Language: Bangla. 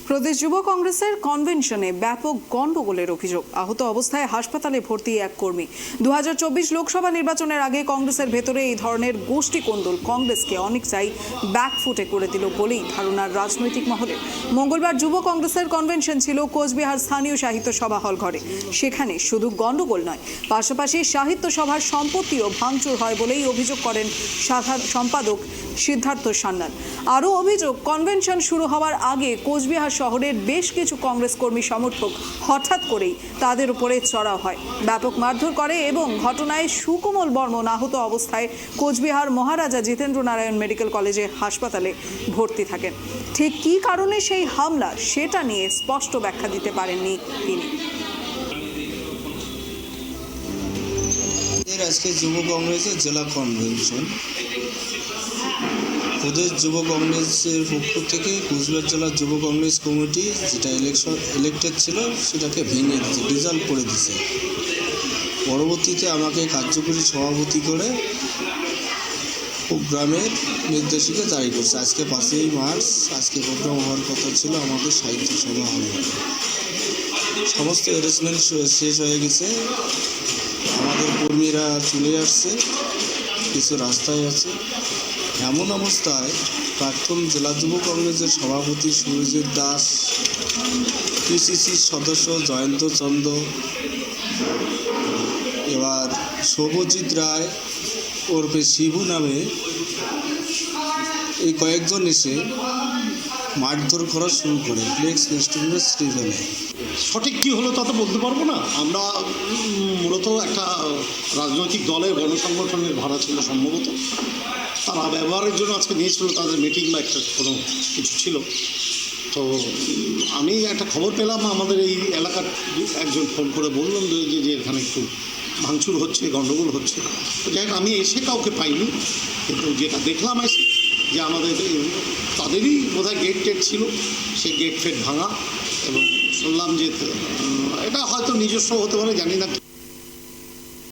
প্রদেশ যুব কংগ্রেসের কনভেনশনে ব্যাপক গন্ডগোলের অভিযোগ। আহত অবস্থায় হাসপাতালে ভর্তি এক কর্মী। 2024 লোকসভা নির্বাচনের আগে কংগ্রেসের ভেতরে এই ধরনের গোষ্ঠী কোন্দল কংগ্রেসকে অনেকটাই ব্যাকফুটে করে দিল বলেই ধারণার রাজনৈতিক মহলে। মঙ্গলবার যুব কংগ্রেসের কনভেনশন ছিল কোচবিহার স্থানীয় সাহিত্য সভা হল ঘরে। সেখানে শুধু গন্ডগোল নয়, পাশাপাশি সাহিত্য সভার সম্পত্তিও ভাঙচুর হয় বলেই অভিযোগ করেন সাধারণ সম্পাদক সিদ্ধার্থ সান্যাল। আরও অভিযোগ, কনভেনশন শুরু হওয়ার আগে কোচবিহার শহরের বেশ কিছু কংগ্রেস কর্মী সমর্থক হঠাৎ করেই তাদের উপরে চড়াও হয়, ব্যাপক মারধর করে এবং ঘটনায় সুকোমল বর্মন আহত অবস্থায় কোচবিহার মহারাজা জিতেন্দ্র নারায়ণ মেডিকেল কলেজে হাসপাতালে ভর্তি থাকেন। ঠিক কী কারণে সেই হামলা সেটা নিয়ে স্পষ্ট ব্যাখ্যা দিতে পারেননি তিনি। আজকে যুব কংগ্রেসের জেলা কনভেনশন, প্রদেশ যুব কংগ্রেসের পক্ষ থেকে কোচবিহার জেলার যুব কংগ্রেস কমিটি যেটা ইলেক্টেড ছিল সেটাকে ভেঙে দিয়েছে, ডিজলভ করে দিয়েছে। পরবর্তীতে আমাকে কার্যকরী সভাপতি করে প্রোগ্রামের নির্দেশিকা জারি করছে। আজকে 5ই মার্চ আজকে প্রোগ্রাম হওয়ার কথা ছিল আমাদের সাহিত্য সভা হলে। সমস্ত অ্যারেঞ্জমেন্ট শেষ হয়ে গেছে, আমাদের কর্মীরা চলে আসছে, কিছু রাস্তায় আছে। এমন অবস্থায় প্রাক্তন জেলা যুব কংগ্রেসের সভাপতি সুরজিৎ দাস, পিসিসির সদস্য জয়ন্ত চন্দ্র, এবার শুভজিৎ রায় ওরফে শিবু নামে এই কয়েকজন এসে মারধর করা শুরু করে ফ্লেক্স রেস্টুরেন্টের স্টেশনে। সঠিক কী হলো তা তো বলতে পারবো না। আমরা মূলত একটা রাজনৈতিক দলের গণসংগঠনের ভাড়া ছিল সম্ভবত, তারা ব্যবহারের জন্য আজকে নিয়েছিল, তাদের মিটিং বা একটা কোনো কিছু ছিল। তো আমি একটা খবর পেলাম, আমাদের এই এলাকার একজন ফোন করে বললাম যে এখানে একটু ভাঙচুর হচ্ছে, গণ্ডগোল হচ্ছে। তো যাই হোক, আমি এসে কাউকে পাইনি, কিন্তু যেটা দেখলাম এসে যে আমাদের তাদেরই বোধহয় গেট টেট ছিল, সেই গেট ফেট ভাঙা, এবং শুনলাম যে এটা হয়তো নিজস্ব হতে পারে, জানি না।